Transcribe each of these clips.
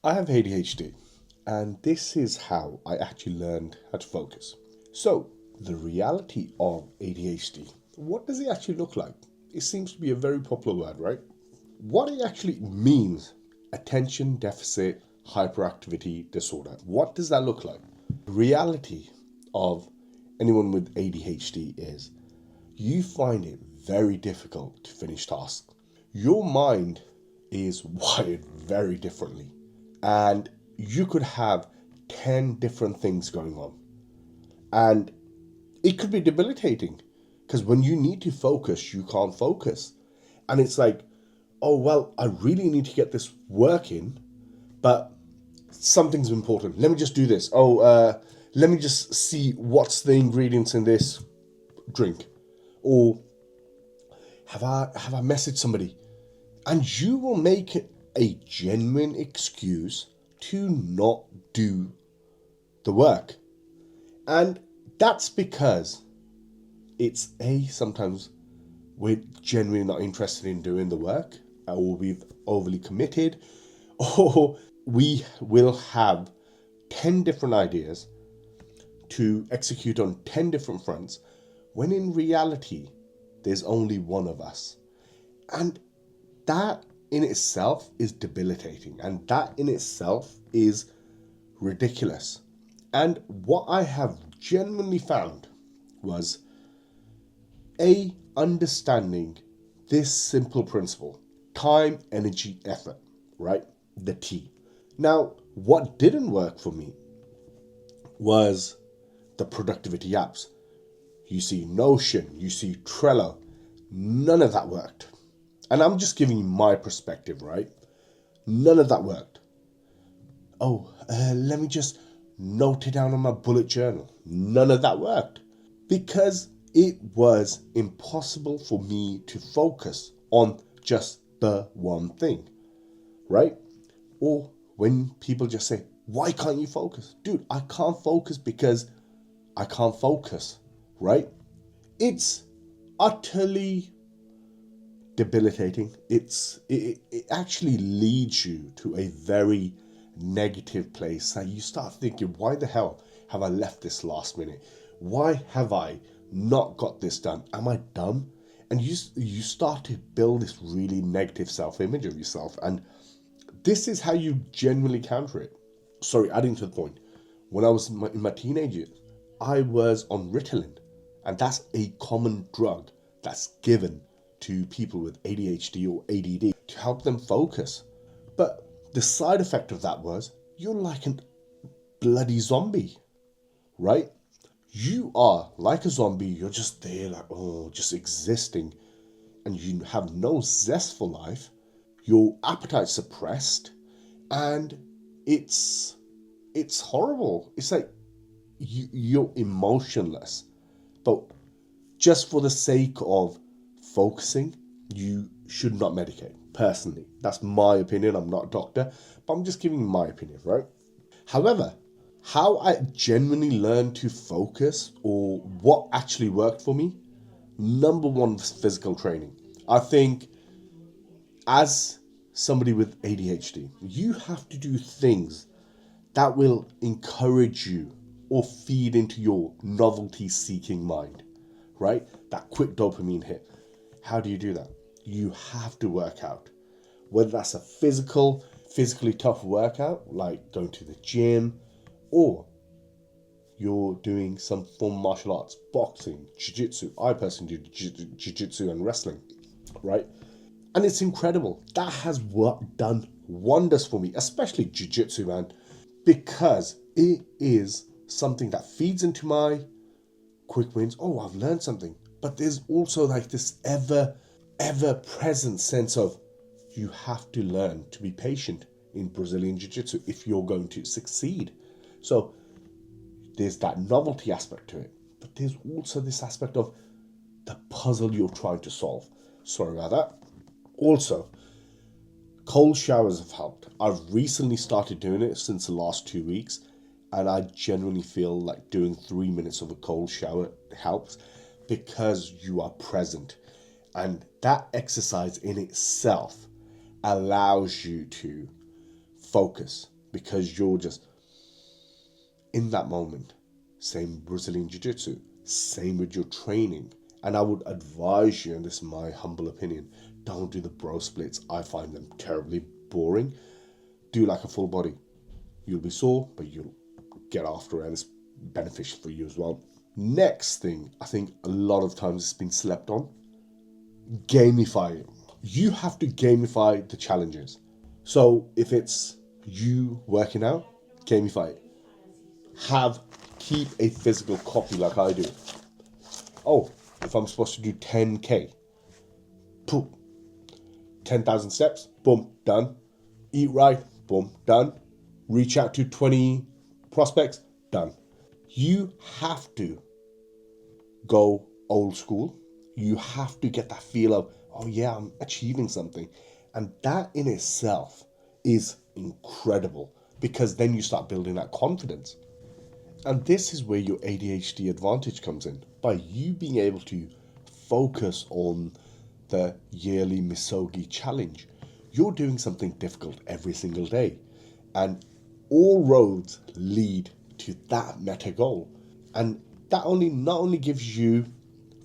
I have ADHD, and this is how I actually learned how to focus. So, the reality of ADHD, what does it actually look like? It seems to be a very popular word, right? What it actually means, attention deficit hyperactivity disorder. What does that look like? The reality of anyone with ADHD is you find it very difficult to finish tasks. Your mind is wired very differently, and you could have 10 different things going on, and it could be debilitating because when you need to focus, you can't focus. And it's like, oh, well, I really need to get this working, but something's important. Let me just do this. Let me just see what's the ingredients in this drink. Or have I messaged somebody? And you will make it a genuine excuse to not do the work. And that's because it's sometimes we're genuinely not interested in doing the work, or we've overly committed, or we will have 10 different ideas to execute on 10 different fronts, when in reality, there's only one of us. And that in itself is debilitating, and that in itself is ridiculous. And what I have genuinely found was understanding this simple principle: time, energy, effort, right? The T. Now, what didn't work for me was the productivity apps. You see Notion, you see Trello, none of that worked. And I'm just giving you my perspective, right? None of that worked. Let me just note it down on my bullet journal. None of that worked because it was impossible for me to focus on just the one thing, right? Or when people just say, why can't you focus? Dude, I can't focus because I can't focus, right? It's utterly debilitating. It actually leads you to a very negative place. And you start thinking, why the hell have I left this last minute? Why have I not got this done? Am I dumb? And you start to build this really negative self-image of yourself, and this is how you genuinely counter it. Sorry, adding to the point, when I was in my teenage years, I was on Ritalin, and that's a common drug that's given to people with ADHD or ADD to help them focus. But the side effect of that was you're like a bloody zombie, right? You are like a zombie, you're just there, like, oh, just existing, and you have no zest for life. Your appetite's suppressed, and it's horrible. It's like you're emotionless. But just for the sake of focusing, you should not medicate. Personally, that's my opinion. I'm not a doctor, but I'm just giving you my opinion, right? However, how I genuinely learned to focus, or what actually worked for me, number one was physical training. I think as somebody with ADHD, you have to do things that will encourage you or feed into your novelty seeking mind, right? That quick dopamine hit. How do you do that? You have to work out. Whether that's a physically tough workout, like going to the gym, or you're doing some form of martial arts, boxing, jiu-jitsu. I personally do jiu-jitsu and wrestling, right? And it's incredible. That has done wonders for me, especially jiu-jitsu, man, because it is something that feeds into my quick wins. Oh, I've learned something. But there's also like this ever present sense of you have to learn to be patient in Brazilian Jiu-Jitsu if you're going to succeed. So there's that novelty aspect to it, but there's also this aspect of the puzzle you're trying to solve. Sorry about that. Also, cold showers have helped. I've recently started doing it since the last 2 weeks, and I genuinely feel like doing 3 minutes of a cold shower helps because you are present. And that exercise in itself allows you to focus because you're just in that moment. Same Brazilian Jiu-Jitsu, same with your training. And I would advise you, and this is my humble opinion, don't do the bro splits. I find them terribly boring. Do like a full body. You'll be sore, but you'll get after it, and it's beneficial for you as well. Next thing, I think a lot of times it's been slept on, gamify it. You have to gamify the challenges. So if it's you working out, gamify it. Keep a physical copy like I do. Oh, if I'm supposed to do 10K, boom, 10,000 steps, boom, done. Eat right, boom, done. Reach out to 20 prospects, done. You have to go old school. You have to get that feel of, oh yeah, I'm achieving something. And that in itself is incredible because then you start building that confidence. And this is where your ADHD advantage comes in. By you being able to focus on the yearly Misogi challenge, you're doing something difficult every single day. And all roads lead to that meta goal. And that not only gives you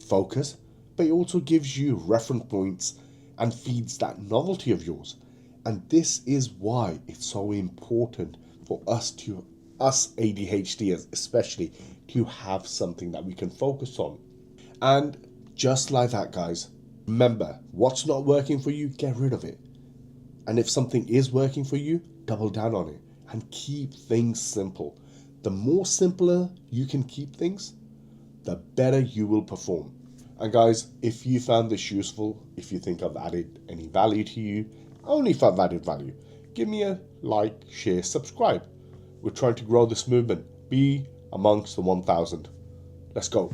focus, but it also gives you reference points and feeds that novelty of yours. And this is why it's so important for us ADHDers especially, to have something that we can focus on. And just like that, guys, remember, what's not working for you, get rid of it. And if something is working for you, double down on it and keep things simple. The more simpler you can keep things, the better you will perform. And guys, if you found this useful, if you think I've added any value to you, only if I've added value, give me a like, share, subscribe. We're trying to grow this movement. Be amongst the 1,000. Let's go.